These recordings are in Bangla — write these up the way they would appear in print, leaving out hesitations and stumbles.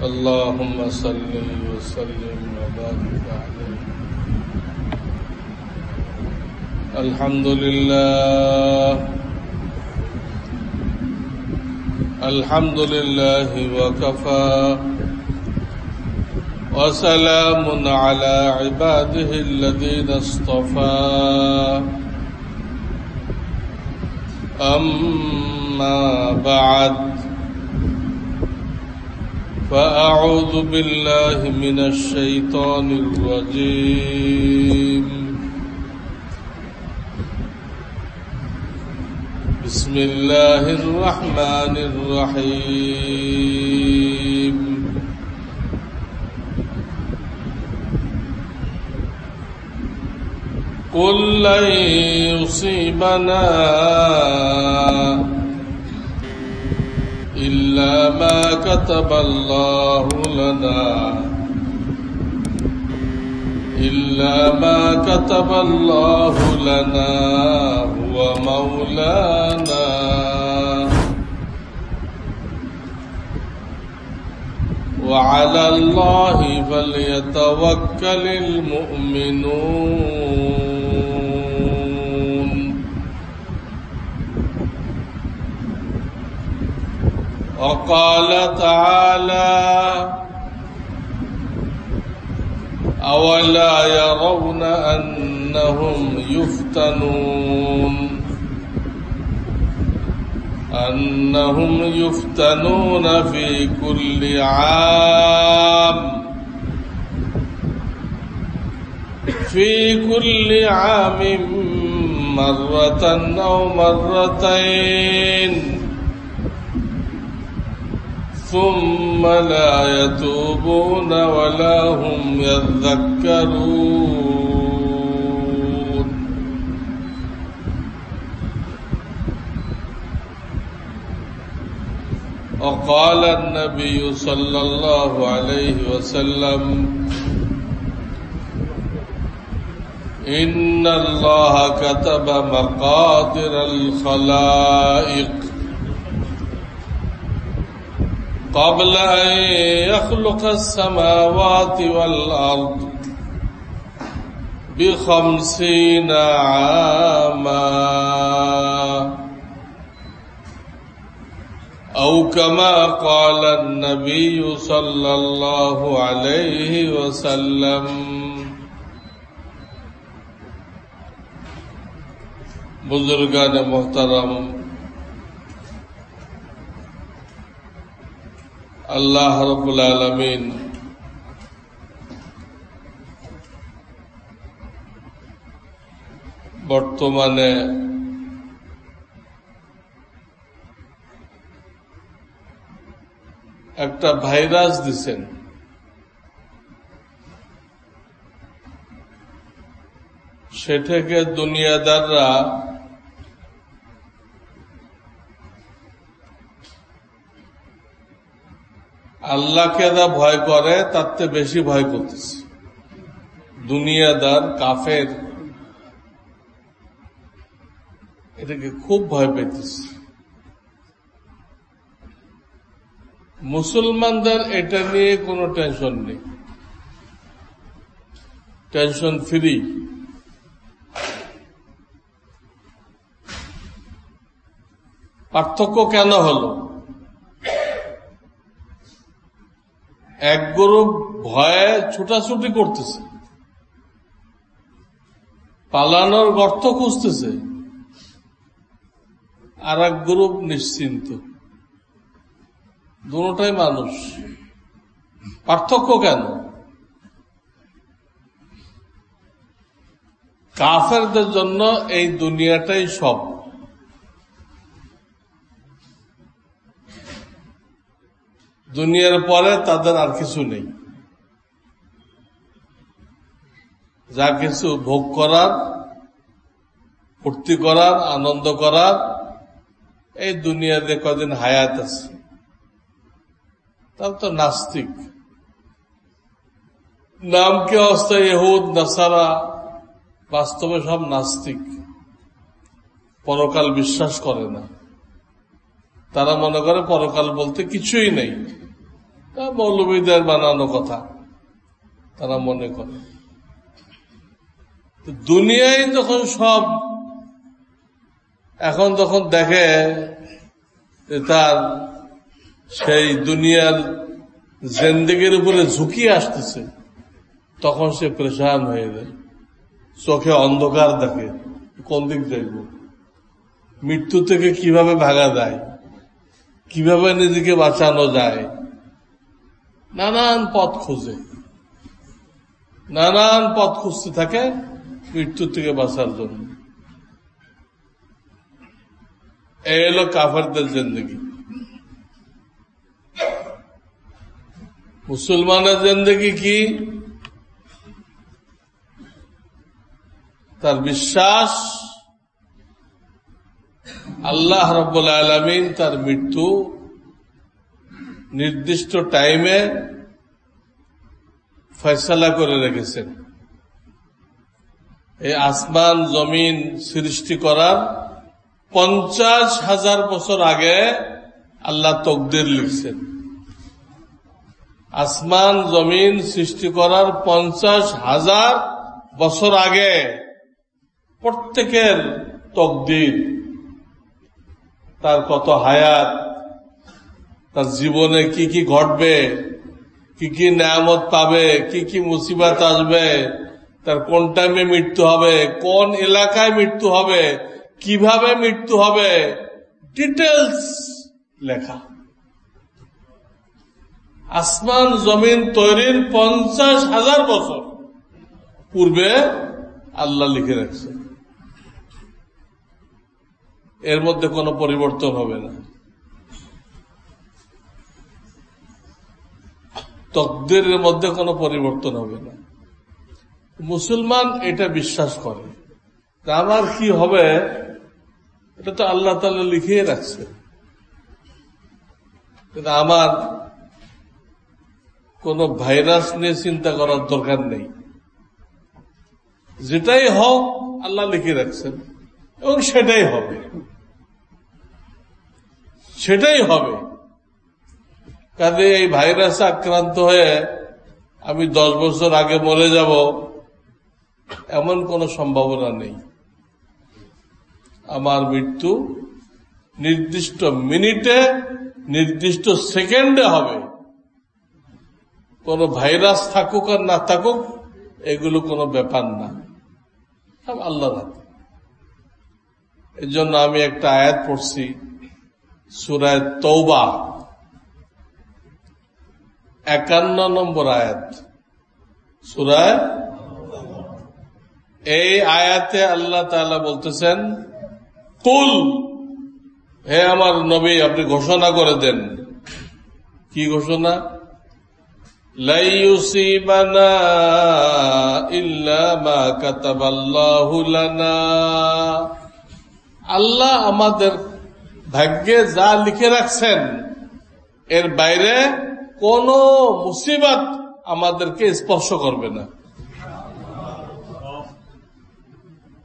اللهم صل وسلم وبارك عليه. الحمد لله وكفى وسلام على عباده الذين اصطفى. أما بعد، فأعوذ بالله من الشيطان الرجيم. بسم الله الرحمن الرحيم. قل لن يصيبنا إلا ما كتب الله لنا هو مولانا. وعلى الله فليتوكل المؤمنون. وقال تعالى: أولا يرون أنهم يفتنون في كل عام مرة أو مرتين ثم لا يتوبون ولا هم يذكرون. وقال النبي صلى الله عليه وسلم: إن الله كتب مقادير الخلائق قبل أن يخلق السماوات والأرض ب50 عاما، أو كما قال النبي صلى الله عليه وسلم. बुजुर्गान मोहतरम, আল্লাহ রাব্বুল আলামিন বর্তমানে একটা ভাইরাস দিছেন। সেটাকে দুনিয়াদাররা আল্লাহকে যা ভয় করে তার চেয়ে বেশি ভয় করতেছে। দুনিয়াদার কাফের এটাকে খুব ভয় পেতেছে। মুসলমানদের এটা নিয়ে কোনো টেনশন নেই, টেনশন ফ্রি। পার্থক্য কেন হলো? এক গ্রুপ ভয়ে ছুটাছুটি করতেছে, পালানোর গর্ত খুঁজতেছে, আর এক গ্রুপ নিশ্চিন্ত। দুটোটাই মানুষ। পার্থক্য কেন? কাফেরদের জন্য এই দুনিয়াটাই সব। দুনিয়ার পরে তাদের আর কিছু নেই। যা কিছু ভোগ করার, ফুর্তি করার, আনন্দ করার, এই দুনিয়াতে কদিন হায়াত আছে। তার তো নাস্তিক, নামকে অবস্থায় ইহুদ নাসারা, বাস্তবে সব নাস্তিক। পরকাল বিশ্বাস করে না। তারা মনে করে পরকাল বলতে কিছুই নেই, মৌলবীদের বানানো কথা তারা মনে করে। দুনিয়ায় যখন সব এখন যখন দেখে তার সেই দুনিয়ার জিন্দেগির উপরে ঝুঁকি আসতেছে, তখন সে পরেশান হয়ে যায়, চোখে অন্ধকার দেখে, কোন দিক দেখব, মৃত্যু থেকে কিভাবে ভাগা যায়, কিভাবে নিজেকে বাঁচানো যায়, নানান পথ খোঁজে, নানান পথ খুঁজতে থাকে মৃত্যু থেকে বাঁচার জন্য। এই হলো কাফেরদের জিন্দেগি। মুসলমানের জিন্দেগি কি? তার বিশ্বাস আল্লাহ রাব্বুল আলামিন তার মৃত্যু নির্দিষ্ট টাইমে ফয়সালা করে রেখেছেন। এই আসমান জমিন সৃষ্টি করার 50,000 বছর আগে আল্লাহ তকদির লিখছেন। আসমান জমিন সৃষ্টি করার 50,000 বছর আগে প্রত্যেকের তকদির, তার কত হায়াত, তার জীবনে কি কি ঘটবে, কি কি নেয়ামত পাবে, কি কি মুসিবত আসবে, তার কোন টাইমে মৃত্যু হবে, কোন এলাকায় মৃত্যু হবে, কিভাবে মৃত্যু হবে, ডিটেলস লেখা। আসমান জমিন তৈরির 50,000 বছর পূর্বে আল্লাহ লিখে রাখছে। এর মধ্যে কোনো পরিবর্তন হবে না। তকদিরের মধ্যে কোনো পরিবর্তন হবে না। মুসলমান এটা বিশ্বাস করে, আমার কি হবে এটা তো আল্লাহ তাআলা লিখিয়ে রাখছে, কিন্তু আমার কোন ভাইরাস নিয়ে চিন্তা করার দরকার নেই। যেটাই হোক আল্লাহ লিখে রাখছেন এবং সেটাই হবে, সেটাই হবে। কাজে এই ভাইরাসে আক্রান্ত হয়ে আমি 10 বছর আগে মরে যাব এমন কোন সম্ভাবনা নেই। আমার মৃত্যু নির্দিষ্ট মিনিটে, নির্দিষ্ট সেকেন্ডে হবে। কোন ভাইরাস থাকুক আর না থাকুক এগুলো কোনো ব্যাপার না, সব আল্লাহর হাতে। এর জন্য আমি একটা আয়াত পড়ছি সূরা তওবা 51 নম্বর আয়াত। সূরা এই আয়াতে আল্লাহ তাআলা বলতেছেন, কুল, হে আমার নবী আপনি ঘোষণা করে দেন। কি ঘোষণা? লা ইউসিবানা ইল্লা মা কাতাবাল্লাহু লানা। আল্লাহ আমাদের ভাগ্যে যা লিখে রাখছেন এর বাইরে কোন মুসিবত আমাদেরকে স্পর্শ করবে না।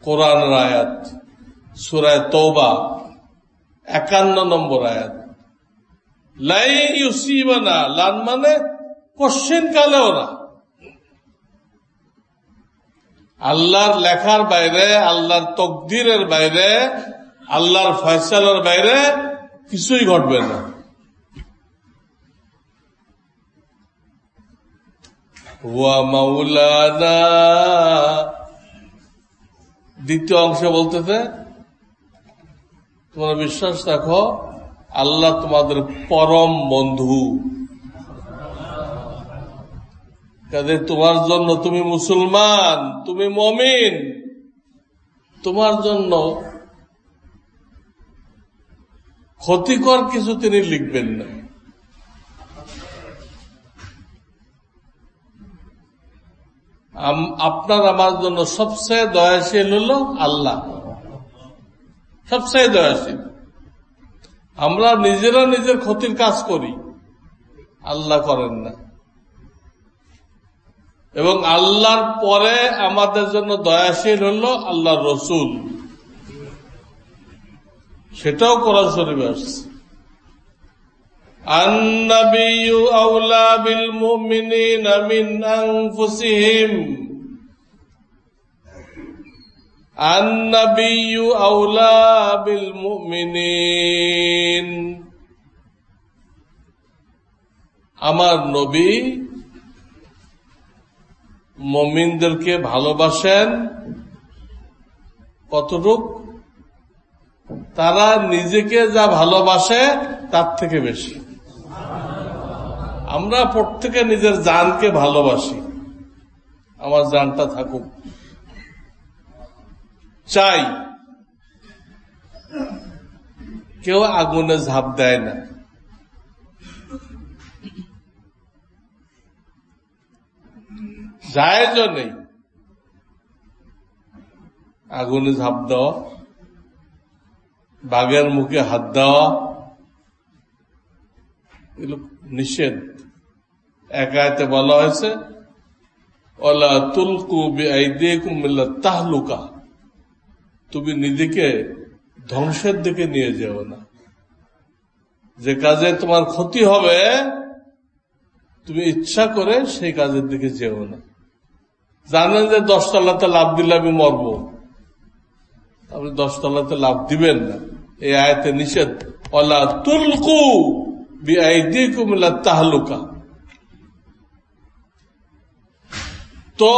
কোরআনের আয়াত, সূরা তওবা 51 নম্বর আয়াত। লা ইউসিবানা, লান মানে কোশ্চেন কালেও না। আল্লাহর লেখার বাইরে, আল্লাহর তকদিরের বাইরে, আল্লাহর ফয়সালার বাইরে কিছুই ঘটবে না। হুয়া মাওলানা, দ্বিতীয় অংশে বলতেছে তোমরা বিশ্বাস রাখো আল্লাহ তোমাদের পরম বন্ধু। কাজে তোমার জন্য, তুমি মুসলমান, তুমি মুমিন, তোমার জন্য ক্ষতিকর কিছু তিনি লিখবেন না। আপনার আমার জন্য সবচেয়ে দয়াশীল হলো আল্লাহ, সবচেয়ে দয়াশীল। আমরা নিজেরা নিজের ক্ষতির কাজ করি, আল্লাহ করেন না। এবং আল্লাহর পরে আমাদের জন্য দয়াশীল হলো আল্লাহর রসুল, সেটাও কোরআন শরীফে আসছে। আন-নাবিয়্যু আওলা বিল মুমিনিনা মিন আনফুসিহিম আন-নাবিয়্যু আওলা বিল মুমিনিন। আমার নবী মুমিনদেরকে ভালোবাসেন কতটুক? তারা নিজেকে যা ভালোবাসে তার থেকে বেশি। আমরা প্রত্যেকে নিজের জানকে ভালোবাসি, আমার জানটা থাকুক চাই। কেউ আগুনে ঝাঁপ দেয় না, জায়েজও নেই আগুনে ঝাঁপ দেওয়া, বাঘের মুখে হাত দেওয়া, এগুলো নিষেধ। এক আয়াতে বলা হয়েছে ওয়ালা তুলকু বিআইদিকুম ইলা তাহলুকা, তুমি নিজেকে ধ্বংসের দিকে নিয়ে যেও না। যে কাজে তোমার ক্ষতি হবে তুমি ইচ্ছা করে সেই কাজের দিকে যেও না। জানেন যে 10 তলাতে লাফ দিলে আমি মরব, আপনি 10 তলাতে লাফ দিবেন না, এই আয়াতে নিষেধ। ওয়ালা তুলকু বিআইদিকুম ইলা তাহলুকা। তো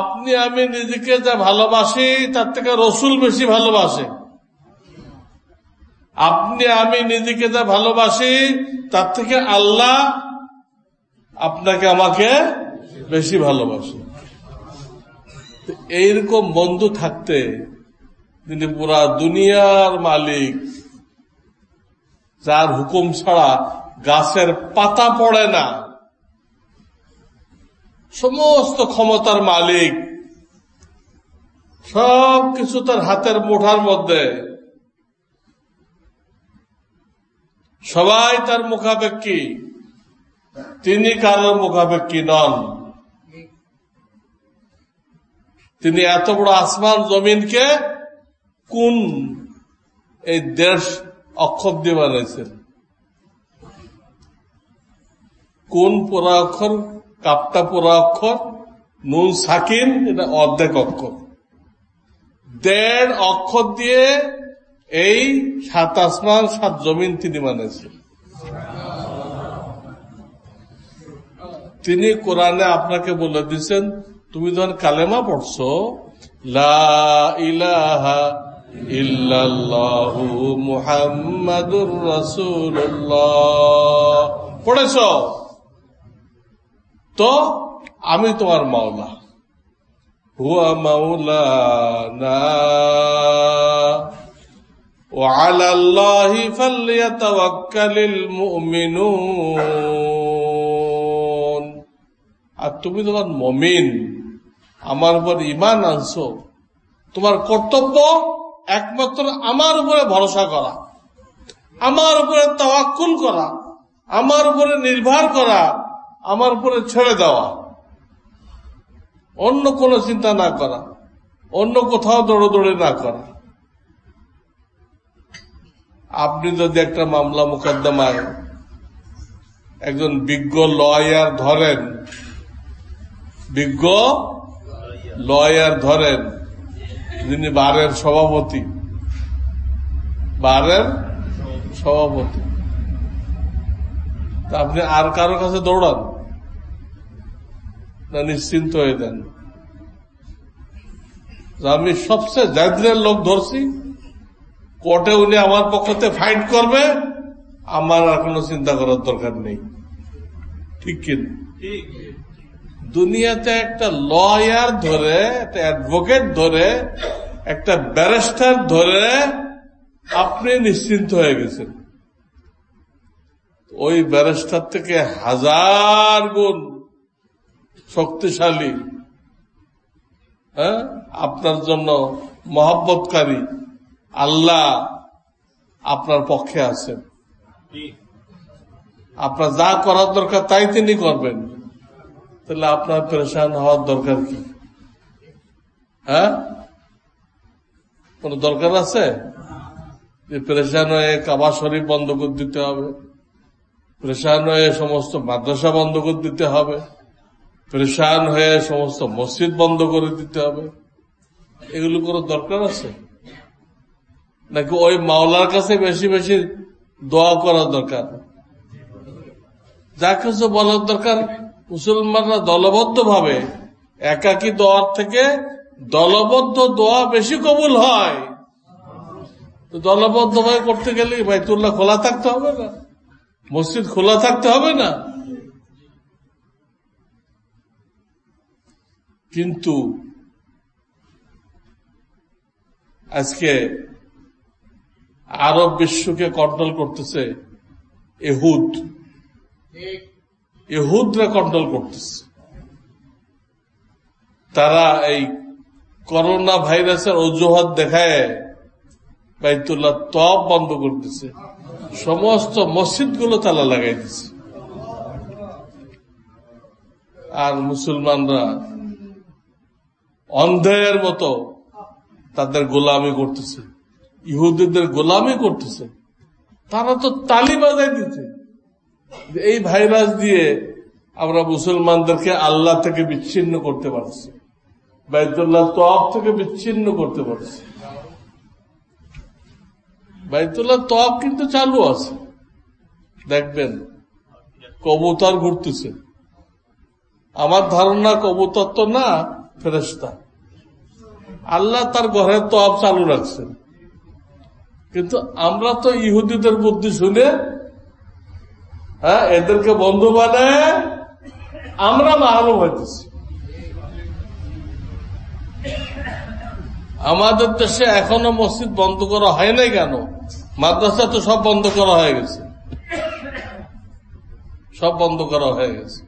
আপনি আমি নিজেকে যা ভালোবাসি তার থেকে রসুল বেশি ভালোবাসে। আপনি আমি নিজেকে যা ভালোবাসি তার থেকে আল্লাহ আপনাকে আমাকে বেশি ভালোবাসে। এইরকম বন্ধু থাকতে তিনি পুরা দুনিয়ার মালিক, যার হুকুম ছাড়া গাছের পাতা পড়ে না, সমস্ত ক্ষমতার মালিক, সব কিছু তার হাতের মুঠার মধ্যে, সবাই তার মুখাপেক্ষী, তিনি কারোর মুখাপেক্ষী নন। তিনি এত বড় আসমান জমিনকে কোন এই 1.5 অক্ষর দিয়ে বানাইছেন। কোন পুরা অক্ষর, কাপটা পুরা অক্ষর, নুন সাকিন এটা অর্ধেক অক্ষর, 1.5 অক্ষর দিয়ে এই 7 আসমান 7 জমিন তিনি বানাইছেন। তিনি কোরআনে আপনাকে বলে দিচ্ছেন, তুমি যখন কালেমা পড়ছো লা ইলাহা ইল্লাল্লাহু মুহাম্মাদুর রাসূলুল্লাহ পড়েছ, তো আমি তোমার মাওলা, হুয়া মাওলানা ওয়া আলাল্লাহি ফালইয়াতাওয়াক্কালিল মুমিনুন। আর তুমি তোমার মুমিন, আমার উপর ঈমান আনছো, তোমার কর্তব্য একমাত্র আমার উপরে ভরসা করা, আমার উপরে তাওয়াক্কুল করা, আমার উপরে নির্ভর করা, আমার উপরে ছেড়ে দেওয়া, অন্য কোনো চিন্তা না করা, অন্য কোথাও দৌড়দৌড়ি না করা। আপনি যদি একটা মামলা মোকদ্দমায় একজন বিজ্ঞ লয়ার ধরেন, বিজ্ঞ লয়ার ধরেন, যিনি বারের সভাপতি, তা আপনি আর কারো কাছে দৌড়ান না নিশ্চিন্ত হয়ে দেন আমি সবচেয়ে জায়দের লোক ধরছি, কোর্টে উনি আমার পক্ষতে ফাইট করবে, আমার আর কোনো চিন্তা করার দরকার নেই। ঠিক কিনা? দুনিয়াতে একটা লয়ার ধরে, একটা অ্যাডভোকেট ধরে, একটা ব্যারিস্টার ধরে আপনি নিশ্চিন্ত হয়ে গেছেন। ওই ব্যারিস্টার থেকে 1000 গুণ শক্তিশালী, আপনার জন্য মহব্বতকারী আল্লাহ আপনার পক্ষে আছেন। আপনার যা করার দরকার তাই তিনি করবেন, তাহলে আপনার পেরেশান হওয়ার দরকার কি? কোন দরকার আছে যে পেরেশান হয়ে কাবা শরীফ বন্ধ করে দিতে হবে, পরেশান হয়ে সমস্ত মাদ্রাসা বন্ধ করে দিতে হবে, পরেশান হয়ে সমস্ত মসজিদ বন্ধ করে দিতে হবে। এগুলো করার দরকার আছে নাকি ওই মাওলার কাছে বেশি বেশি দোয়া করার দরকার? যা কিছু বলার দরকার, মুসলমানরা দলবদ্ধ ভাবে, একাকী দোয়ার থেকে দলবদ্ধ দোয়া বেশি কবুল হয়। তো দলবদ্ধ ভাবে করতে গেলে বাইতুল্লাহ খোলা থাকতে হবে না, মসজিদ খোলা থাকতে হবে না? কিন্তু আজকে আরব বিশ্বকে কন্ট্রোল করতেছে ইহুদরা কন্ট্রোল করতেছে। তারা এই করোনা ভাইরাসের অজুহাত দেখায় বাইতুল্লাহ তওয়াফ বন্ধ করতেছে, সমস্ত মসজিদগুলো তালা লাগাই দিচ্ছে। আর মুসলমানরা অন্ধের মতো তাদের গোলামি করতেছে, ইহুদিদের গোলামি করতেছে। তারা তো তালি বাজাই দিচ্ছে, এই ভাইরাস দিয়ে আমরা মুসলমানদেরকে আল্লাহ থেকে বিচ্ছিন্ন করতে পারছি, বাইতুল্লাহ তওয়াফ থেকে বিচ্ছিন্ন করতে পারছি। বাইতুল্লাহ তওয়াফ কিন্তু চালু আছে, দেখবেন কবুতর ঘুরতেছে। আমার ধারণা কবুতর তো না, ফেরেশতা। আল্লাহ তার ঘরের তওয়াফ চালু রাখছেন, কিন্তু আমরা তো ইহুদিদের বুদ্ধি শুনে এদেরকে বন্ধু বানায় আমরা মাহরুম হইতেছি। আমাদের দেশে এখনো মসজিদ বন্ধ করা হয় নাই কেন? মাদ্রাসা তো সব বন্ধ করা হয়ে গেছে, সব বন্ধ করা হয়ে গেছে।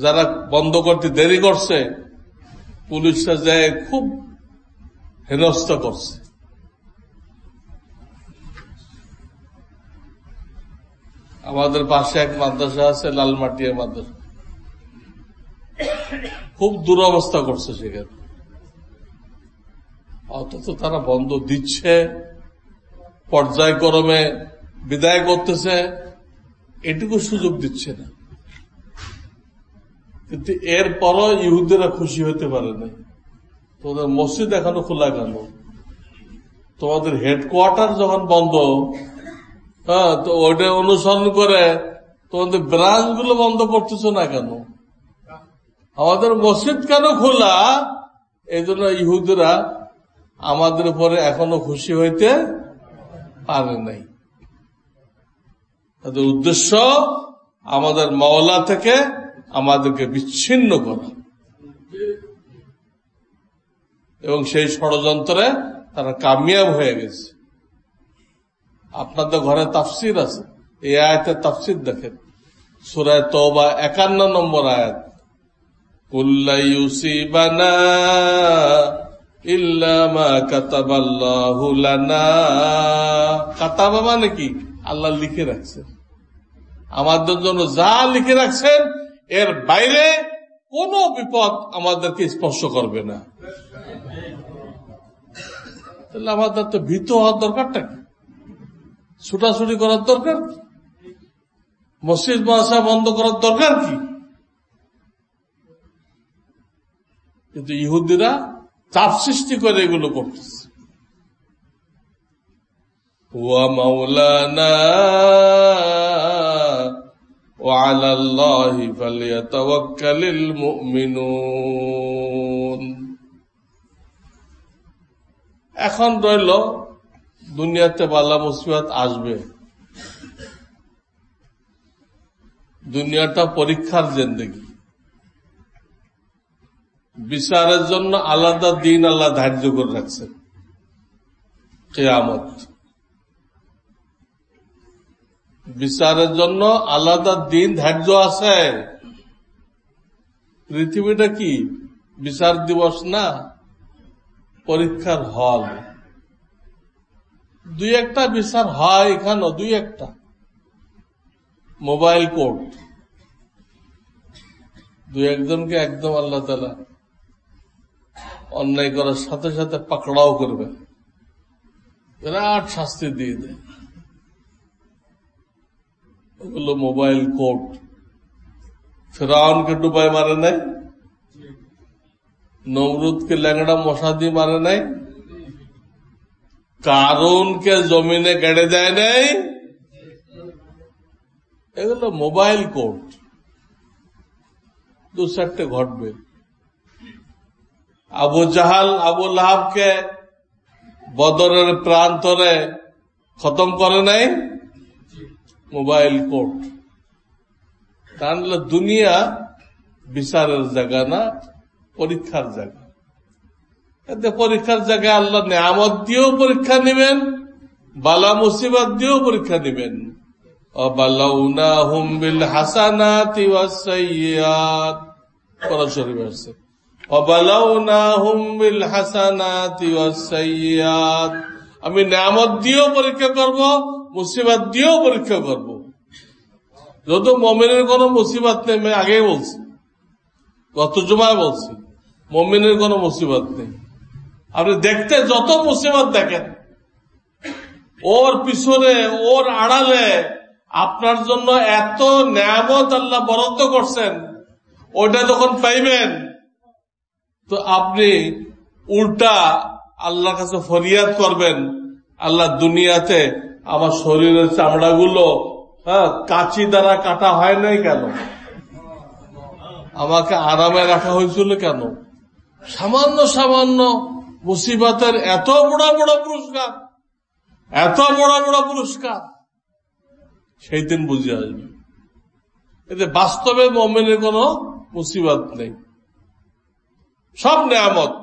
যারা বন্ধ করতে দেরি করছে, পুলিশরা যায় খুব হেনস্থা করছে। আমাদের পাশে এক মাদ্রাসা আছে, লালমাটিয়া মাদ্রাসা, খুব দুরবস্থা করছে সেখানে। অথচ তারা বন্ধ দিচ্ছে, পর্যায়ক্রমে বিদায় করতেছে, এটুকু সুযোগ দিচ্ছে না। কিন্তু এরপরও ইহুদিরা খুশি হতে পারে না। তোমাদের মসজিদ এখনো খোলা কেন? তোমাদের হেডকোয়ার্টার যখন বন্ধ, তো ওইটা অনুসরণ করে তোমাদের ব্রাঞ্চ গুলো বন্ধ করতেছ না কেন? আমাদের মসজিদ কেন খোলা? এই জন্য ইহুদিরা আমাদের উপরে এখনো খুশি হইতে পারে নাই। তাদের উদ্দেশ্য আমাদের মাওলা থেকে আমাদেরকে বিচ্ছিন্ন করা, এবং সেই ষড়যন্ত্রে তারা কামিয়াব হয়ে গেছে। আপনাদের ঘরে তাফসির আছে, এই আয়াতের তাফসির দেখেন, সূরা তওবা 51 নম্বর আয়াত। কুল্লা ইউসিবানা ইল্লা মা কাতাবাল্লাহু লানা। কাতাবা মানে কি? আল্লাহ লিখে রাখছেন, আমাদের জন্য যা লিখে রাখছেন এর বাইরে কোন বিপদ আমাদেরকে স্পর্শ করবে না। তাহলে আমাদের তো ভীত হওয়ার দরকারটা কি? ছুটাছুটি করার দরকার কি? মসজিদ মাদ্রাসা বন্ধ করার দরকার কি? কিন্তু ইহুদিরা চাপ সৃষ্টি করে এগুলো করতেছে। ওয়া মাওলানা ওয়া আলাল্লাহি ফালইয়াতাওয়াক্কালিল মুমিনুন। এখন রইল দুনিয়াতে বালা মুসিবত আসবে, দুনিয়াটা পরীক্ষার জিন্দেগি। বিচারের জন্য আলাদা দিন আল্লাহ ধার্য করে রাখছেন, কিয়ামত। বিচারের জন্য আলাদা দিন ধার্য আছে। পৃথিবীটা কি বিচার দিবস না, পরীক্ষার হল। দুই একটা বিচার হয় এখানে, দুই একটা মোবাইল কোর্ট, দুই একজনকে একদম আল্লাহ তাআলা অন্যায় করার সাথে সাথে পাকড়াও করবে, বিরাট শাস্তি দিয়ে দেয়। ওগুলো মোবাইল কোর্ট। ফিরআউনকে ডুবাই মারে নাই, নমরুদকে ল্যাংড়া মশা দিয়ে মারে নাই, কারুনকে জমিনে গেড়ে দেয় নাই। এগুলো মোবাইল কোর্ট। দু চারটে ঘটবে। আবু জাহাল আবু লাহাবকে বদরের প্রান্তরে খতম করে নাই, মোবাইল কোর্ট। তাহলে দুনিয়া বিচারের জায়গা না, পরীক্ষার জায়গা। এতে পরীক্ষার জায়গায় আল্লাহ নিয়ামত দিয়েও পরীক্ষা নেবেন, বালা মুসিবত দিয়েও পরীক্ষা নেবেন। وَبَلَوْنَاهُمْ بِالْحَسَنَاتِ وَالسَّيِّئَاتِ কোরআন শরীফে আছে, وَبَلَوْنَاهُمْ بِالْحَسَنَاتِ وَالسَّيِّئَاتِ। আমি নিয়ামত দিয়েও পরীক্ষা করব, মুসিবত দিয়েও পরীক্ষা করব। যত মুমিনের কোন মুসিবত নেই, আমি আগেই বলছি, গত জুমায় বলছি, মুমিনের কোন মুসিবত নেই। আপনি দেখতে যত মুসিবত দেখেন, ওর পিছনে ওর আড়ালে আপনার জন্য এত নিয়ামত আল্লাহ বরাদ্দ করছেন, ওটা যখন পাইবেন তো আপনি উল্টা আল্লাহর কাছে ফরিয়াদ করবেন, আল্লাহ দুনিয়াতে আমার শরীরের চামড়াগুলো কাঁচি দ্বারা কাটা হয় নাই কেন, আমাকে আরামে রাখা হয়েছিল কেন? সামান্য সামান্য মুসিবতের এত বড় বড় পুরস্কার, এত বড় বড় পুরস্কার সেই দিন বুঝে আসবে। এতে বাস্তবে মুমিনের কোন মুসিবত নেই, সব নিয়ামত,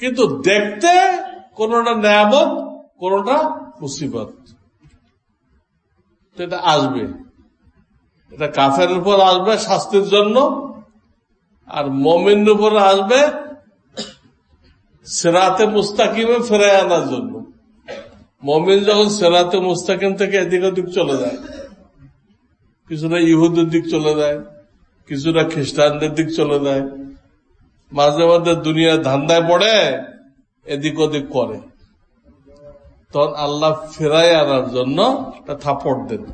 কিন্তু দেখতে কোনটা নিয়ামত কোনটা মুসিবত। এটা আসবে, এটা কাফেরের উপর আসবে শাস্তির জন্য, আর মুমিনের উপর আসবে সিরাতে মুস্তাকিমে ফিরে আনার জন্য। মুমিন যখন সিরাতে মুস্তাকিম থেকে এদিক ওদিক চলে যায়, কিছুটা ইহুদের দিক চলে যায়, কিছুটা খ্রিস্টানদের দিক চলে যায়, মাঝে মাঝে দুনিয়া ধান্দায় পড়ে এদিক ওদিক করে, তখন আল্লাহ ফেরাই আনার জন্য থাপড় দেন।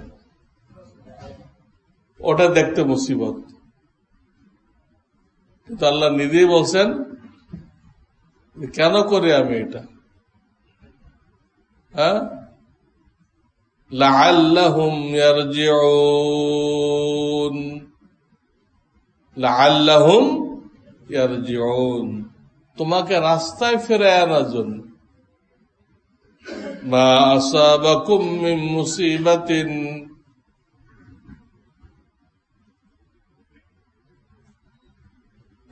ওটা দেখতে মুসিবত, কিন্তু আল্লাহ নিজেই বলছেন কেন করি আমি এটা, লাআল্লাহুম ইয়ারজিউন, লাআল্লাহুম ইয়ারজিউন, তোমাকে রাস্তায় ফিরে আনার জন্য। মা আসাবাকুম মিন মুসিবাতিন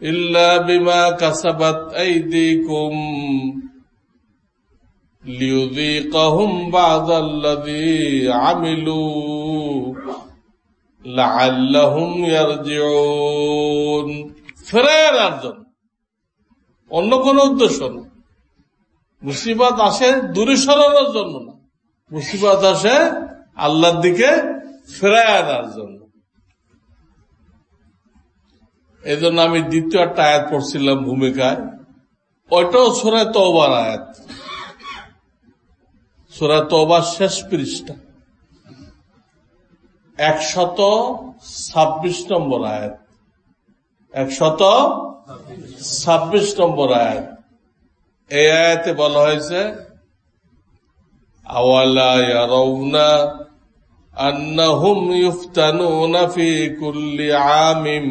ইল্লা বিমা কাসাবাত আইদিকুম লিয়ুযীকাহুম বা'দাল্লাযী আমিলু লাআল্লাহুম ইয়ারজিউন। ফিরে আনার জন্য, অন্য কোন উদ্দেশ্য না। মুসিবত আসে দূরে সরানোর জন্য না, মুসিবত আসে আল্লাহর দিকে ফিরে আনার জন্য। এই জন্য আমি দ্বিতীয় একটা আয়াত পড়ছিলাম ভূমিকায়, ওইটাও সূরা তওবার আয়াত, সূরা তওবার শেষ পৃষ্ঠা 126 নম্বর আয়াত, 126 নম্বর আয়াত। এই আয়াতে বলা হয়েছে, আওয়ালা ইয়ারাউনা আন্নাহুম ইফতানুনা ফি কুল্লি আমিন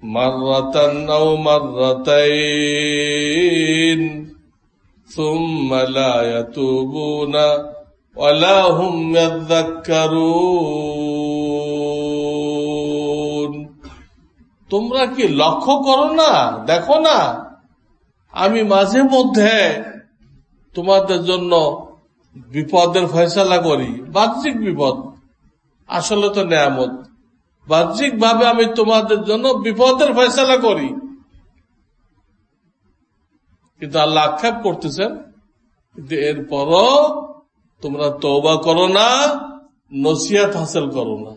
মাররাতান আও মাররাতাইন সুম্মা লা ইয়াতুবুনা ওয়ালা হুম ইয়াযাক্কারুন। তোমরা কি লক্ষ্য করো না, দেখো না, আমি মাঝে মধ্যে তোমাদের জন্য বিপদের ফয়সালা করি, বাহ্যিক বিপদ, আসলে তো নিয়ামত। বাহ্যিক ভাবে আমি তোমাদের জন্য বিপদের ফয়সালা করি, কিন্তু আল্লাহ আক্ষেপ করতেছেন, কিন্তু এরপরও তোমরা তওবা করো না, নসিহত হাসিল করো না।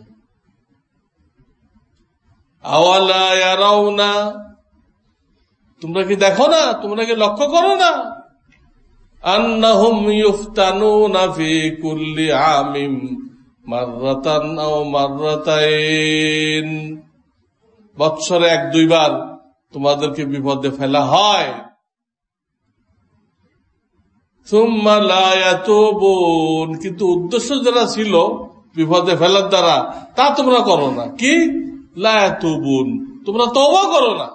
আওয়ালা ইয়ারাউনা, তোমরা কি দেখো না, তোমরা কি লক্ষ্য করো না, আন্নাহুম ইফতানুনা ফি কুল্লি আমিন মাররাতান আও মাররাতাইন, বৎসরে 1-2 বার তোমাদেরকে বিপদে ফেলা হয়। সুম্মা লা ইয়াতুবুন, কিন্তু উদ্দেশ্য যারা ছিল বিপদে ফেলার দ্বারা তা তোমরা করো না। কি? লা ইয়াতুবুন, তোমরা তওবা করো না।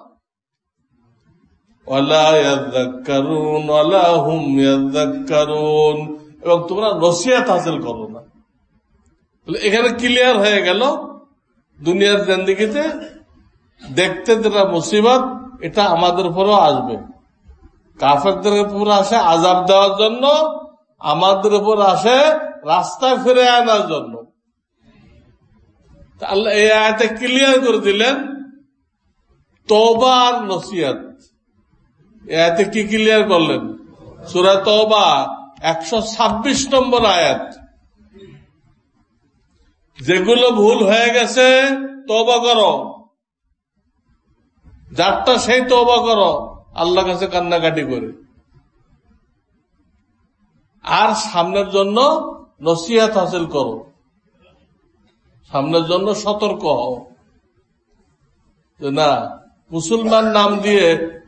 ওয়ালা ইয়াযাক্কারুন ওয়ালা হুম ইয়াযাক্কারুন, এবং তোমরা নসিহত হাসিল করো না। এখানে ক্লিয়ার হয়ে গেল দুনিয়ার জিন্দেগিতে দেখতে যেটা মুসিবত, এটা আমাদের উপরও আসবে। কাফেরদের উপর আসে আযাব দেওয়ার জন্য, আমাদের উপর আসে রাস্তায় ফিরে আনার জন্য। আল্লাহ এই আয়াতে ক্লিয়ার করে দিলেন তওবা আর নসিহত। এই আয়াতে কি ক্লিয়ার করলেন? সূরা তওবা 126 নম্বর আয়াত। যেগুলো ভুল হয়ে গেছে তওবা করো, যারটা সেই তওবা করো আল্লাহর কাছে কান্নাকাটি করে, আর সামনের জন্য নসিহত হাসিল করো, সামনের জন্য সতর্ক হও যে না, মুসলমান নাম দিয়ে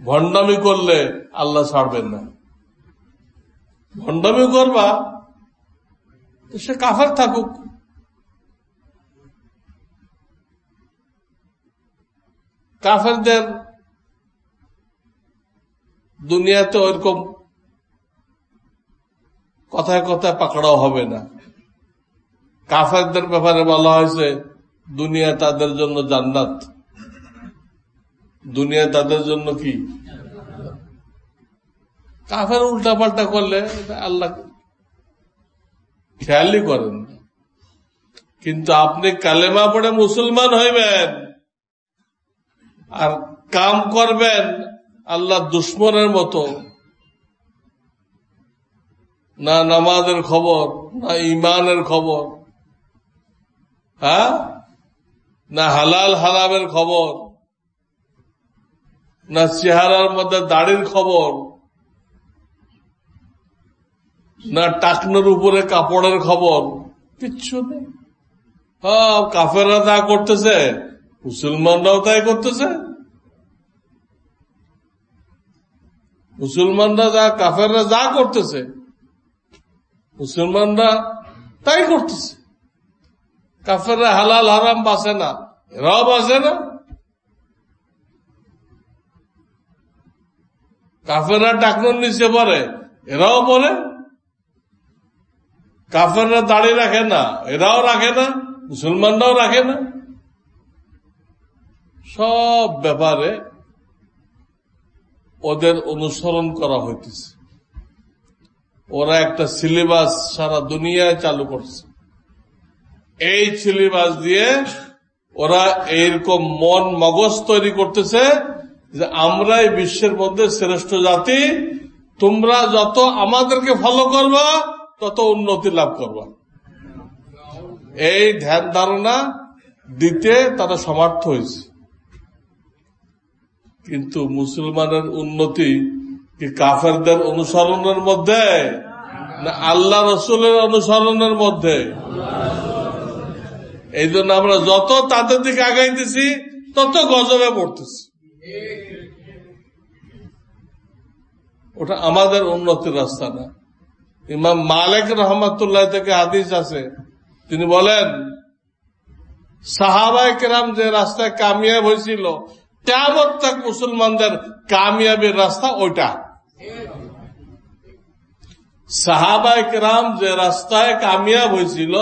ভণ্ডামি করলে আল্লাহ ছাড়বেন না। ভণ্ডামি করবা সে কাফের থাকুক, কাফেরদের দুনিয়াতে ওইরকম কথায় কথায় পাকড়াও হবে না। কাফেরদের ব্যাপারে বলা হয়েছে দুনিয়া তাদের জন্য জান্নাত, দুনিয়া তাদের জন্য কি? কাফের উল্টা পাল্টা করলে আল্লাহ খেয়ালই করেন। কিন্তু আপনি কালেমা পড়ে মুসলমান হইবেন আর কাম করবেন আল্লাহ দুশ্মনের মতো, না নামাজের খবর, না ইমানের খবর, হ্যাঁ, না হালাল হারামের খবর, না চেহারার মধ্যে দাড়ির খবর, না টাকনোর উপরে কাপড়ের খবর, কিচ্ছু নেই। হ্যাঁ, কাফেররা তা করতেছে, মুসলমানরাও তাই করতেছে। মুসলমানরা যা, কাফেররা যা করতেছে মুসলমানরা তাই করতেছে। কাফেররা হালাল হারাম বাঁচে না, এরাও বাঁচে না। কাফেররা টাকনোর নিচে পড়ে, এরাও পড়ে। কাফেররা দাড়ি রাখে না, এরাও রাখে না, মুসলমানরাও রাখে না। সব ব্যাপারে ওদের অনুসরণ করা হইতেছে। ওরা একটা সিলেবাস সারা দুনিয়ায় চালু করছে। এই সিলেবাস দিয়ে ওরা এইরকম মন মগজ তৈরি করতেছে যে আমরাই বিশ্বের মধ্যে শ্রেষ্ঠ জাতি, তোমরা যত আমাদেরকে ফলো করবা তত উন্নতি লাভ করবা। এই ধ্যান ধারণা দিতে তারা সমর্থ হয়েছে। কিন্তু মুসলমানের উন্নতি কি কাফেরদের অনুসরণের মধ্যে না আল্লাহ রসুলের অনুসরণের মধ্যে? এই জন্য আমরা যত তাদের দিকে আগাইতেছি তত গজবে পড়তেছি। ওটা আমাদের উন্নতির রাস্তা না। ইমাম মালিক রহমাতুল্লাহ থেকে হাদিস আছে, তিনি বলেন সাহাবায়ে কেরাম যে রাস্তায় কামিয়াব হয়েছিল, কিয়ামত তক মুসলমানদের কামিয়াবির রাস্তা ওইটা। সাহাবায়ে কেরাম যে রাস্তায় কামিয়াব হয়েছিল,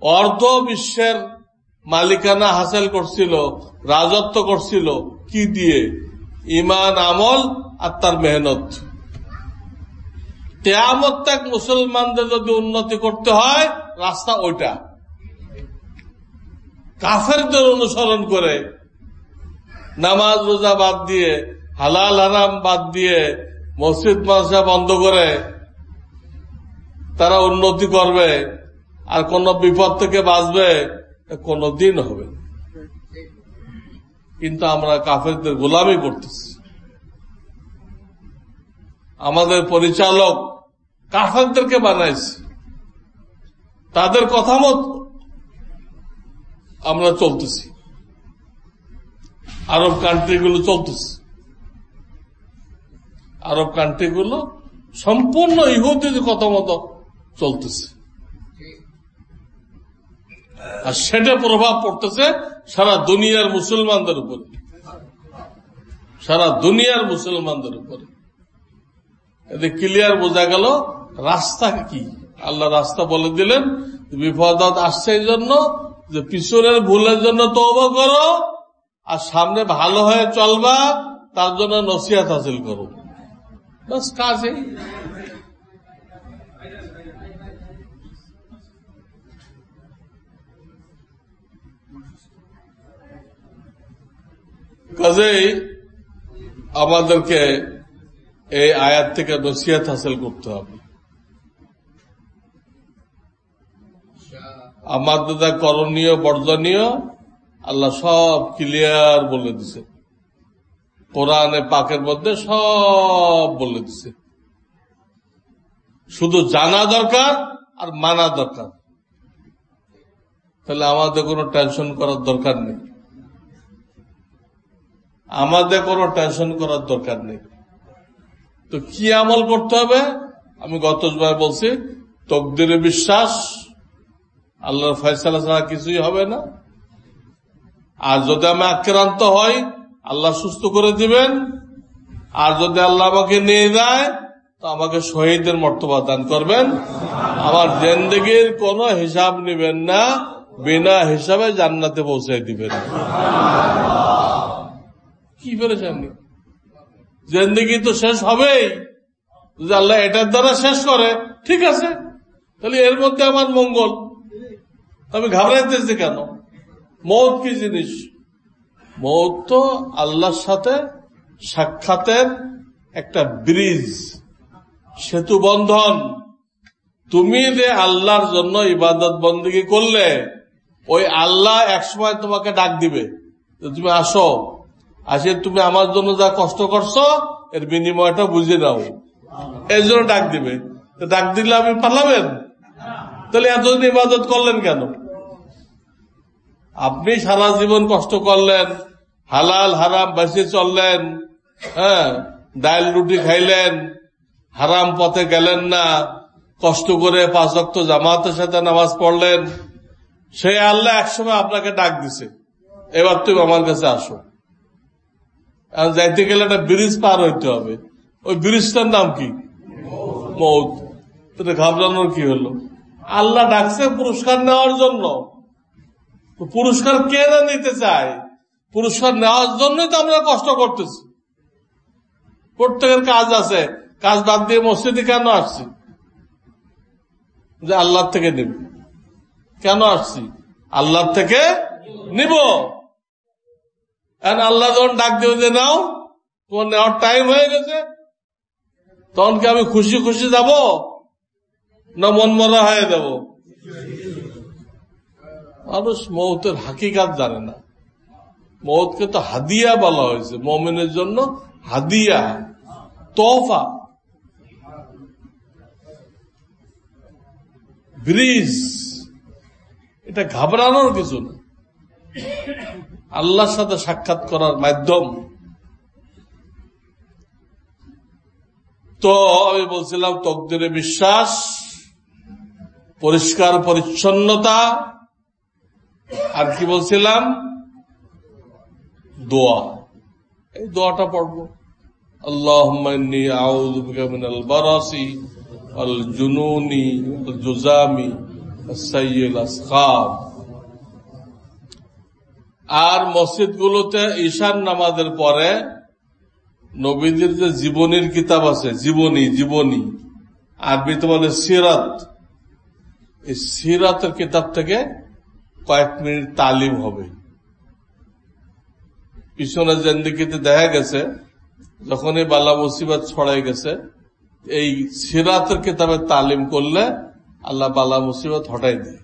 অর্ধ বিশ্বের মালিকানা হাসিল করছিল, রাজত্ব করছিল, কি দিয়ে? ইমান, আমল আর তার মেহনত। কিয়ামত তক মুসলমানদের যদি উন্নতি করতে হয় রাস্তা ওইটা। কাফেরদের অনুসরণ করে নামাজ রোজা বাদ দিয়ে, হালাল হারাম বাদ দিয়ে, মসজিদ মাদ্রাসা বন্ধ করে তারা উন্নতি করবে আর কোন বিপদ থেকে বাঁচবে, কোনো দিন হবে। কিন্তু আমরা কাফেরদের গোলামি করতেছি। আমাদের পরিচালক কাফেরদেরকে বানাইছে, তাদের কথা মত আমরা চলতেছি, আরব কান্ট্রিগুলো চলতেছে। আরব কান্ট্রিগুলো সম্পূর্ণ ইহুদিদের কথা মতো চলতেছে, আর সেটা প্রভাব পড়তেছে সারা দুনিয়ার মুসলমানদের উপরে, সারা দুনিয়ার মুসলমানদের উপরে। এতে ক্লিয়ার বোঝা গেল রাস্তা কি। আল্লাহ রাস্তা বলে দিলেন, বিপদ আসছে এই জন্য যে পিছনের ভুলের জন্য তওবা করো, আর সামনে ভালো হয়ে চলবা, তার জন্য নসিহত হাসিল করো। বাস কাজেই কাজেই আমাদেরকে এই আয়াত থেকে নসিহত হাসিল করতে হবে। আমাদের যা করণীয় বর্জনীয় আল্লাহ সব ক্লিয়ার বলে দিছে, কোরআনে পাকের মধ্যে সব বলে দিছে। শুধু জানা দরকার আর মানা দরকার। তাহলে আমাদের কোনো টেনশন করার দরকার নেই, আমাদের কোনো টেনশন করার দরকার নেই। তো কি আমল করতে হবে? আমি গতবার বলছি, তকদিরে বিশ্বাস, আল্লাহর ফয়সালা ছাড়া কিছুই হবে না। আর যদি আমি আক্রান্ত হই, আল্লাহ সুস্থ করে দিবেন। আর যদি আল্লাহ আমাকে নিয়ে যায়, তো আমাকে শহীদের মর্তবা দান করবেন। আমার জিন্দেগির কোনো হিসাব নিবেন না, বিনা হিসাবে জান্নাতে পৌঁছাই দিবেন। কি পেরেছেননি? জিন্দেগি তো শেষ হবেই, যদি আল্লাহ এটার দ্বারা শেষ করে, ঠিক আছে, তাহলে এর মধ্যে আমার মঙ্গল। আমি ঘাবড়াইতেছি কেন? মৌত কি জিনিস? মৌত তো আল্লাহর সাথে সাক্ষাতের একটা ব্রিজ, সেতু বন্ধন। তুমি যে আল্লাহর জন্য ইবাদত বন্দেগী করলে, ওই আল্লাহ একসময় তোমাকে ডাক দিবে, তুমি আসো, আসে তুমি আমার জন্য যা কষ্ট করছো এর বিনিময়টা বুঝে নাও, এই জন্য ডাক দিবে। ডাক দিলে আপনি পালাবেন? তাহলে এতদিন ইবাদত করলেন কেন? আপনি সারা জীবন কষ্ট করলেন, হালাল হারাম বেশি চললেন, হ্যাঁ, ডাল রুটি খাইলেন, হারাম পথে গেলেন না, কষ্ট করে 5 ওয়াক্ত জামাতের সাথে নামাজ পড়লেন। সেই আল্লাহ একসময় আপনাকে ডাক দিছে, এবার তুমি আমার কাছে আসো। যাইতে গেলে একটা ব্রিজ পার হইতে হবে, ওই ব্রিজটার নাম কি? মৌত। ঘাবড়ানোর কি হলো? আল্লাহ ডাকছে পুরস্কার নেওয়ার জন্য। পুরস্কার কে না নিতে চায়? পুরস্কার নেওয়ার জন্যই তো আমরা কষ্ট করতেছি। প্রত্যেকের কাজ আছে, কাজ বাদ দিয়ে মসজিদে কেন আসছি? যে আল্লাহ থেকে নিব। কেন আসছি? আল্লাহ থেকে নিব। আল্লাহ যখন ডাক দেবে যে নাও, তোমার নেওয়ার টাইম হয়ে গেছে, তখন কি আমি খুশি খুশি যাব না মন মরা হয়ে যাব? মানুষ মৌতের হাকিকাত জানে না। মৌতকে তো হাদিয়া বলা হয়েছে, মুমিনের জন্য হাদিয়া, তোহফা, ব্রিজ। এটা ঘাবড়ানোর কিছু না, আল্লাহর সাথে সাক্ষাৎ করার মাধ্যম। তো আমি বলছিলাম তকদিরে বিশ্বাস, পরিষ্কার পরিচ্ছন্নতা, আর কি বলছিলাম? দোয়া। এই দোয়াটা পড়ব, আল্লাহুম্মা ইন্নী আউযু বিকা মিনাল বারাসি ওয়াল জুনুনি ওয়াল জুযামি ওয়াস সাইয়্যিল আসকাম। আর মসজিদগুলোতে ঈশান নামাজের পরে নবীদের যে জীবনীর কিতাব আছে, জীবনী আরবিতে বলে সিরাত, এই সিরাতের কিতাব থেকে কয়েক মিনিট তালিম হবে। পিছনে জিন্দেগিতে দেখা গেছে, যখনই বালা মুসিবত ছড়াই গেছে, এই সিরাতের কিতাবে তালিম করলে আল্লাহ বালা মুসিবত হটাই দেয়।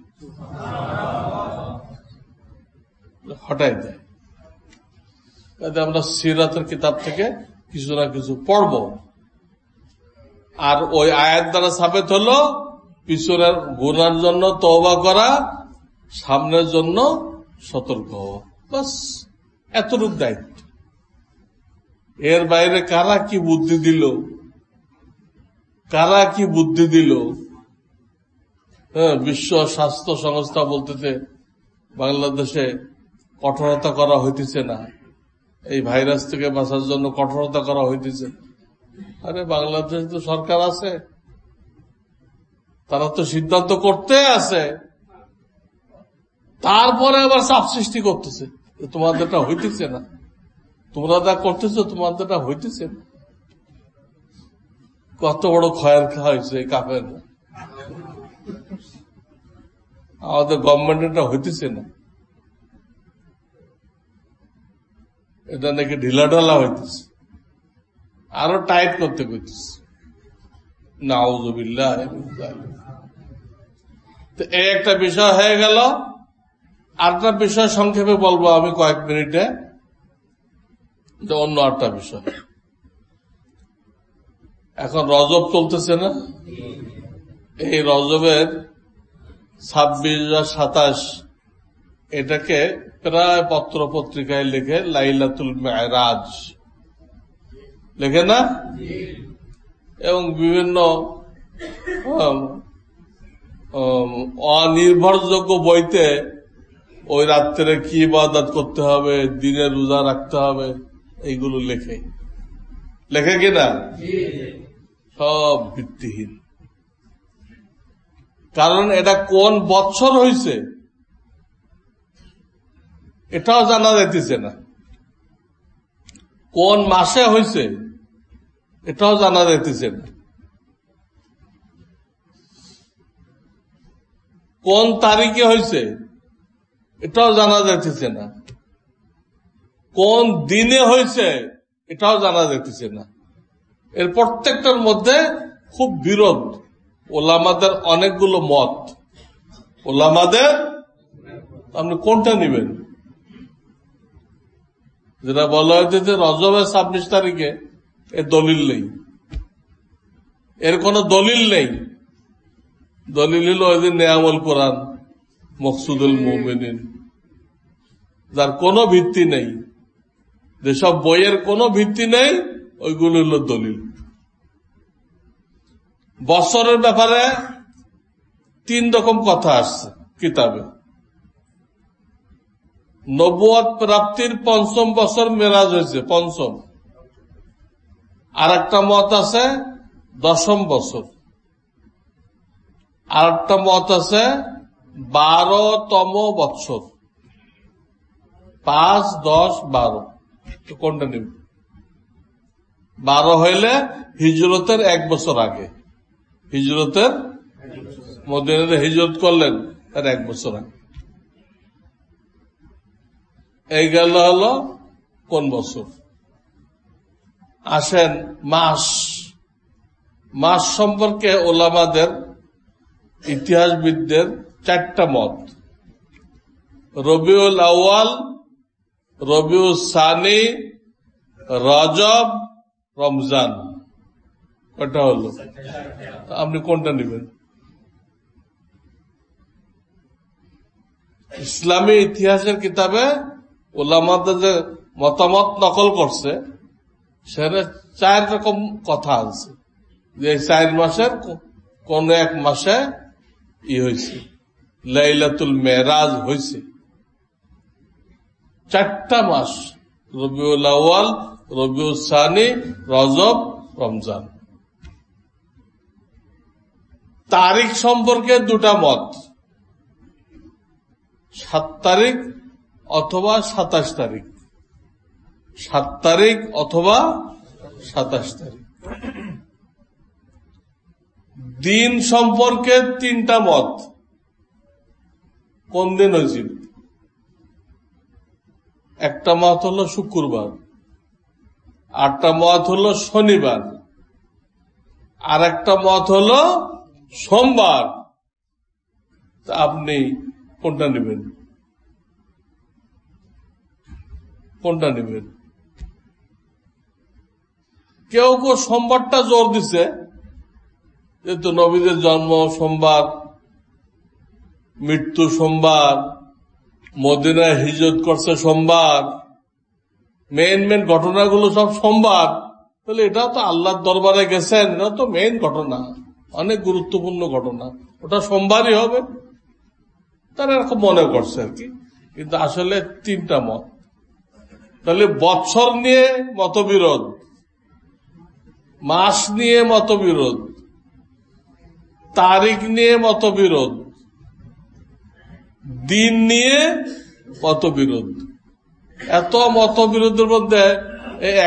আমরা সিরাতের কিতাব থেকে কিছু না কিছু পড়ব। আর ওই আয়াত দ্বারা সাবেত হলো পিছনের গুনার জন্য তওবা করা, সামনের জন্য সতর্ক হওয়া, বাস এতটুক দায়িত্ব। এর বাইরে কারা কি বুদ্ধি দিল, কারা কি বুদ্ধি দিল? বিশ্ব স্বাস্থ্য সংস্থা বলতেছে বাংলাদেশে কঠোরতা করা হইতেছে না, এই ভাইরাস থেকে বাঁচার জন্য কঠোরতা করা হইতেছে। আরে বাংলাদেশে তো সরকার আছে, তারা তো সিদ্ধান্ত করতে আছে, তারপরে আবার চাপ সৃষ্টি করতেছে তোমাদেরটা হইতেছে না, তোমরা যা করতেছো তোমাদেরটা হইতেছে না। কত বড় খয়ের হয়েছে এই কাফের, আমাদের গভর্নমেন্টটা হইতেছে না, এটা নাকি ঢিলাঢালা হইতেছে, আরো টাইট করতে কইতেছে। নাউযুবিল্লাহ। তো এই একটা বিষয় হয়ে গেল। আরেকটা বিষয় সংক্ষেপে বলবো আমি কয়েক মিনিটে, যে অন্য আরেকটা বিষয়। এখন রজব চলতেছে না, এই রজবের 26 আর 27 এটাকে প্রায় পত্র পত্রিকায় লিখে লাইলাতুল মেরাজ লেখে না, এবং বিভিন্ন অনির্ভরযোগ্য বইতে ওই রাত্রে কি ইবাদত করতে হবে, দিনে রোজা রাখতে হবে, এইগুলো লেখে কিনা? সব ভিত্তিহীন। কারণ এটা কোন বৎসর হয়েছে এটাও জানা যাইতেছে না, কোন মাসে হয়েছে এটাও জানা যাইতেছে না, কোন তারিখে হয়েছে এটাও জানা যাইতেছে না, কোন দিনে হয়েছে এটাও জানা যাইতেছে না। এর প্রত্যেকটার মধ্যে খুব বিরোধ। ওলামাদের অনেকগুলো মত, ওলামাদের আপনি কোনটা নেবেন? যেটা বলা হয়েছে যে রজবের 26 তারিখে, এর দলিল নেই, এর কোনো দলিল নেই। দলিল হল ওই দিন নেয়ামুল কোরআন মকসুদুল মুমিনিন, যার কোনো ভিত্তি নেই, যেসব বইয়ের কোনো ভিত্তি নেই ওইগুলো হল দলিল। বছরের ব্যাপারে 3 রকম কথা আসছে কিতাবে। নবুয়ত প্রাপ্তির 5ম বছর মেরাজ হয়েছে, 5ম। আর একটা মত আছে 10ম বছর, আর একটা মত আছে 12তম বৎসর, 5, 10, 12। তো কোনটা নেব? 12 হইলে হিজরতের 1 বছর আগে, হিজরতের মদিনাতে হিজরত করলেন তার 1 বছর আগে। এই গেল হলো কোন বছর। আসেন মাস, মাস সম্পর্কে ওলামাদের, ইতিহাসবিদদের 4টা মত। রবিউল আউয়াল, রবিউল সানি, রজব, রমজান। কটা হলো? আপনি কোনটা নেবেন? ইসলামী ইতিহাসের কিতাবে ওলামাদের যে মতামত নকল করছে সেখানে 4 রকম কথা আছে, যে 4 মাসের কোন এক মাসে হয়েছে, লাইলাতুল মেরাজ হয়েছে। 4টা মাস, রবিউল আউয়াল, রবিউল সানি, রজব, রমজান। তারিখ সম্পর্কে 2টা মত, 7 তারিখ অথবা 27 তারিখ, 7 তারিখ অথবা 27 তারিখ। দিন সম্পর্কে 3টা মত, কোন দিন হয়েছিল। একটা মত হলো শুক্রবার, আরেকটা মত হলো শনিবার, আর একটা মত হলো সোমবার। আপনি কোনটা নেবেন? কোনটা নেবেন? কেউ কেউ সোমবারটা জোর দিছে, যেহেতু নবীদের জন্ম সোমবার, মৃত্যু সোমবার, মদিনায় হিজরত করছে সোমবার, মেন ঘটনাগুলো সব সোমবার, তাহলে এটা তো আল্লাহর দরবারে গেছেন, এটা তো মেইন ঘটনা, অনেক গুরুত্বপূর্ণ ঘটনা, ওটা সোমবারই হবে। তারা এরকম মনে করছে আর কি, কিন্তু আসলে তিনটা মত। তাহলে বৎসর নিয়ে মতবিরোধ, মাস নিয়ে মতবিরোধ, তারিখ নিয়ে মতবিরোধ, দিন নিয়ে মতবিরোধ। এত মতবিরোধের মধ্যে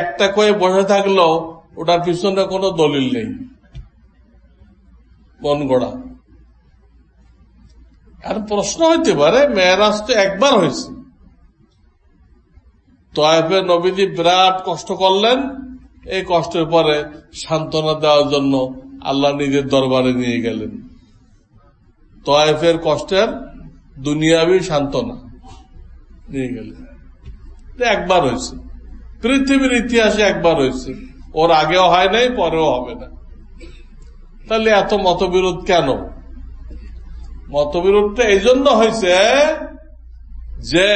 একটা কয়ে বসে থাকলেও ওটার পিছনে কোনো দলিল নেই, মন গড়া। আর প্রশ্ন হইতে পারে, মেরাজ তো একবার হয়েছে, তয়েফে নবীজি বিরাট কষ্ট করলেন, এই কষ্টের পরে সান্ত্বনা দেওয়ার জন্য আল্লাহ নিজের দরবারে নিয়ে গেলেন। তয়েফের কষ্টের দুনিয়াবি সান্ত্বনা নিয়ে গেলেন। একবার হয়েছে, পৃথিবীর ইতিহাসে একবার হয়েছে, ওর আগেও হয় নাই, পরেও হবে না। তাহলে এত মতবিরোধ কেন? মতবিরোধটা এই জন্য হয়েছে যে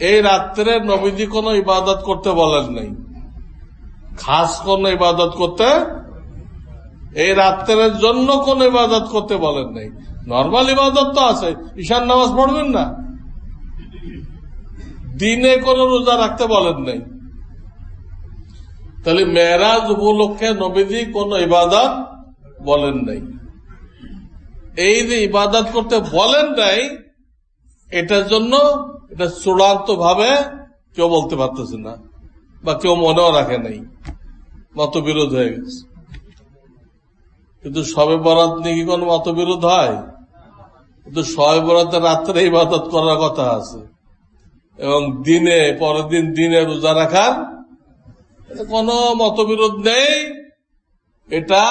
এই রাত্রে নবীজি কোনো ইবাদত করতে বলেন নাই, খাস কোন ইবাদত করতে, এই রাত্রের জন্য কোন ইবাদত করতে বলেন নাই। নর্মাল ইবাদত তো আছে, ঈশান নামাজ পড়বেন না, দিনে কোন রোজা রাখতে বলেন নাই। তাহলে মেরাজ উপলক্ষে নবীজি কোন ইবাদত বলেন নাই। এই যে ইবাদত করতে বলেন নাই, এটার জন্য এটা চূড়ান্ত ভাবে কেউ বলতে পারতেছে না, বা কেউ মনেও রাখে নাই, মতবিরোধ হয়ে গেছে। কিন্তু শবে বরাত নিয়ে কি কোনো মতবিরোধ হয়? কিন্তু শবে বরাতের রাত্রে ইবাদত করার কথা আছে, এবং দিনে, পরের দিন দিনে রোজা রাখার কোনো মতবিরোধ নেই। এটা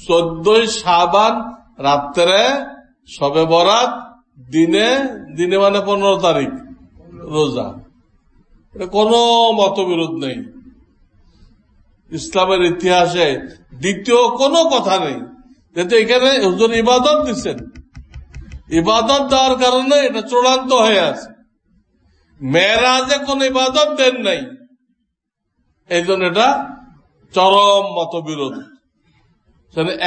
14 শাবান রাত্রে শবে বরাত, দিনে, দিনে মানে 15 তারিখ রোজা, এটা কোনো মতবিরোধ নেই। ইসলামের ইতিহাসে দ্বিতীয় কোনো কথা নেই, যেহেতু এখানে হুজুর ইবাদত দিচ্ছেন, ইবাদত দেওয়ার কারণে এটা চূড়ান্ত হয়ে আছে। মেরাজে কোন ইবাদত দেন নাই, এই জন্য এটা চরম মতবিরোধ।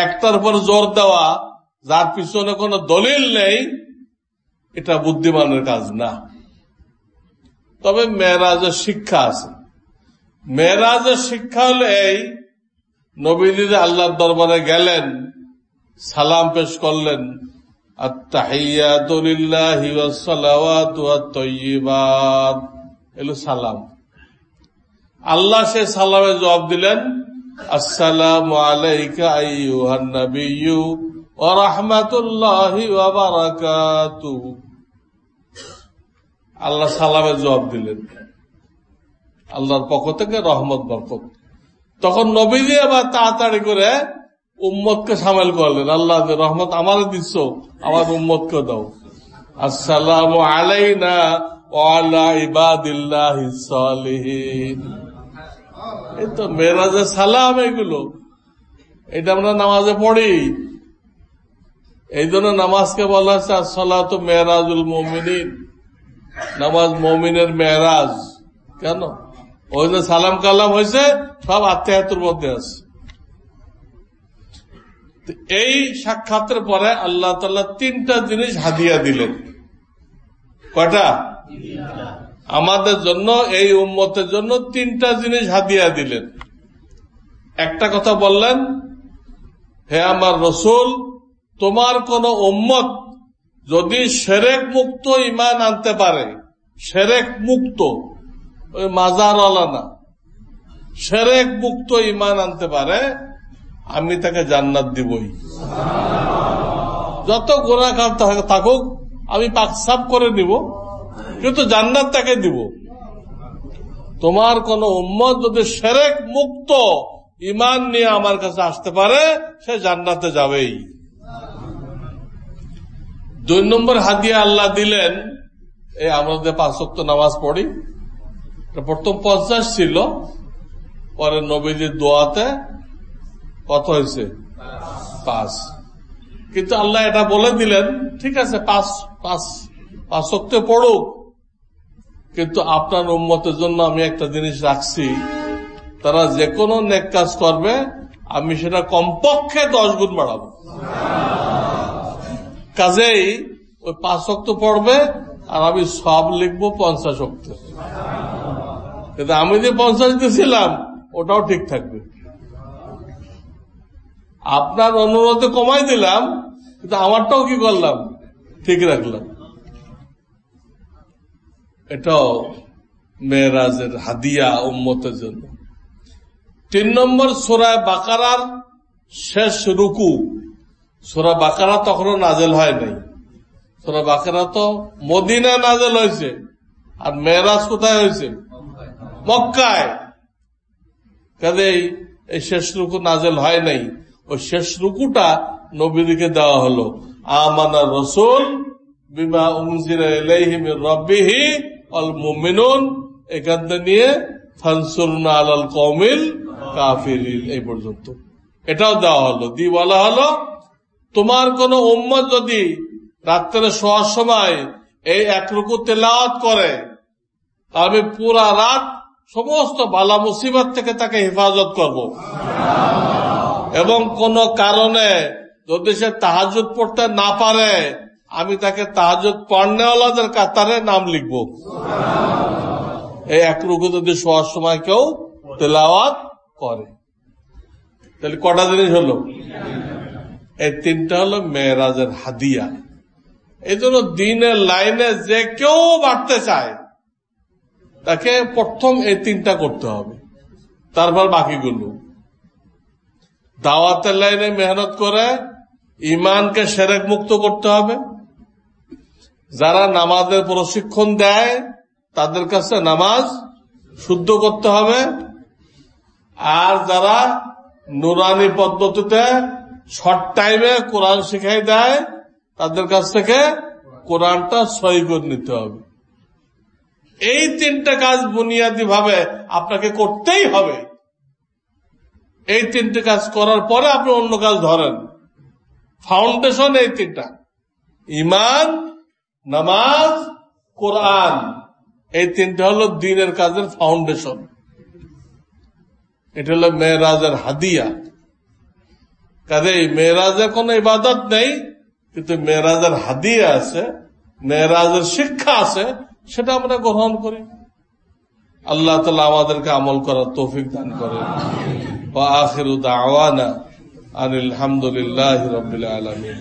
একটার উপর জোর দেওয়া যার পিছনে কোনো দলিল নেই, এটা বুদ্ধিমানের কাজ না। তবে মেরাজের শিক্ষা আছে। মেরাজের শিক্ষা হলো এই, নবীজি আল্লাহর দরবারে গেলেন, সালাম পেশ করলেন, আত-তাহিয়াতু লিল্লাহি ওয়াস-সালাওয়াতু ওয়াত-তাইয়্যিবাত, এলো সালাম। আল্লাহ সে সালামে জবাব দিলেন, আসসালামু আলাইকা আইয়ুহান নাবিয়্যু ওয়া রাহমাতুল্লাহি ওয়া বারাকাতুহু। আল্লাহ সালামে জবাব দিলেন, আল্লাহর পক্ষ থেকে রহমত বরকত। তখন নবীজি আবার তাড়াতাড়ি করে উম্মতকে সামিল করলেন, আল্লাহ রহমত আমারে দিচ্ছ, আমার উম্মতকে দাও। আসসালামু আলাইনা ওয়া আলা ইবাদিল্লাহিস সালিহিন। এই তো মেরাজের সালাম, এগুলো এটা আমরা নামাজে পড়ি। এই জন্য নামাজকে বলা হচ্ছে আসসালাতু মেরাজুল মুমিনিন, নামাজ মুমিনের মেরাজ। কেন? ওই যে সালাম কালাম হয়েছে, সব আত্মীয়তার মধ্যে আছে। এই সাক্ষাতের পরে আল্লাহ তাআলা 3টা জিনিস হাদিয়া দিলেন। কয়টা? আমাদের জন্য, এই উম্মতের জন্য 3টা জিনিস হাদিয়া দিলেন। একটা কথা বললেন, হে আমার রসুল, তোমার কোন উম্মত যদি শিরক মুক্ত ঈমান আনতে পারে, শিরক মুক্ত, ওই মাজারওয়ালা না, শিরক মুক্ত ঈমান আনতে পারে, আমি তাকে জান্নাত দিবই। যত গুনাহগার থাকুক আমি পাক সাফ করে দিব, কিন্তু জান্নাত তাকে দিব। তোমার কোন উম্মত যদি শিরক মুক্ত ঈমান নিয়ে আমার কাছে আসতে পারে, সে জান্নাতে যাবেই। 2 নম্বর হাদিয়া আল্লাহ দিলেন, এই আমরা যে 5 ওয়াক্ত নামাজ পড়ি, প্রথম 50 ছিল, পরে নবীজির দোয়াতে কত হয়েছে? 5। কিন্তু আল্লাহ এটা বলে দিলেন, ঠিক আছে 5, 5 ওয়াক্ত পড়ুক, কিন্তু আপনার উম্মতের জন্য আমি একটা জিনিস রাখছি, তারা যে কোনো নেক কাজ করবে আমি সেটা কমপক্ষে 10 গুণ বাড়াবো। কাজেই ওই 5 ওয়াক্ত পড়বে আর আমি সব লিখবো 50 ওয়াক্ত। কিন্তু আমি যে 50 দিয়েছিলাম ওটাও ঠিক থাকবে। আপনার অনুরোধে কমাই দিলাম, কিন্তু আমারটাও কি করলাম, ঠিক রাখলাম। এটাও মেরাজের হাদিয়া উম্মতের জন্য। 3 নম্বর সূরা বাকারার শেষ রুকু। সূরা বাকারা তখনও নাজেল হয় নাই। সূরা বাকারা তো মদিনায় নাজেল হয়েছে, আর মেরাজ কোথায় হয়েছে? মক্কায়। কাজেই এই শেষ রুকু নাজেল হয় নাই। ওই শেষ রুকুটা নবীকে দেওয়া হলো, আমানা রাসূল বিমা উনজিলা ইলাইহি মির রাব্বিহি ওয়াল মুমিনুন, এখান থেকে নিয়ে ফানসুরনা আলাল কওমিল কাফিরিন এই পর্যন্ত এটাও দেওয়া হলো। দিয়ে বলা হলো, তোমার কোন উম্মত যদি রাত্রে শোয়ার সময় এই 1 রুকু তেলাওয়াত করে, আমি পুরা রাত সমস্ত বালা মুসিবত থেকে তাকে হেফাজত করব। এবং কোন কারণে যদি সে তাহাজ্জুদ পড়তে না পারে, আমি তাকে তাহাজ্জুদ পড়নেওয়ালাদের কাতারে নাম লিখব। এই 1 রুকু যদি শোয়ার সময় কেউ তেলাওয়াত করে, তাহলে কটা জিনিস হলো? এই 3টা হলো মেরাজের হাদিয়া। এই জন্য দিনের লাইনে যে কেউ বাড়তে চায় তাকে প্রথম এই 3টা করতে হবে, তারপর বাকিগুলো। দাওয়াতের লাইনে মেহনত করে ইমানকে শিরক মুক্ত করতে হবে। যারা নামাজের প্রশিক্ষণ দেয় তাদের কাছে নামাজ শুদ্ধ করতে হবে। আর যারা নুরানি পদ্ধতিতে শর্ট টাইমে কোরআন শিখাই দেয় তাদের কাছ থেকে কোরআনটা সহি করে নিতে হবে। এই 3টা কাজ বুনিয়াদী ভাবে আপনাকে করতেই হবে। এই 3টে কাজ করার পরে আপনি অন্য কাজ ধরেন। ফাউন্ডেশন এই 3টা: ইমান, নামাজ, কোরআন। এই 3টা হলো দ্বীনের কাজের ফাউন্ডেশন। এটা হলো মেরাজের হাদিয়া। কাজেই মেরাজের কোন ইবাদত নেই, কিন্তু মেরাজের হাদিয়া আছে, মেরাজের শিক্ষা আছে, সেটা আমরা গ্রহণ করি। আল্লাহ তাআলা আমাদেরকে আমল করার তৌফিক দান করেন। ওয়া আখিরু দাওয়ানা আনিল হামদুলিল্লাহি রাব্বিল আলামিন।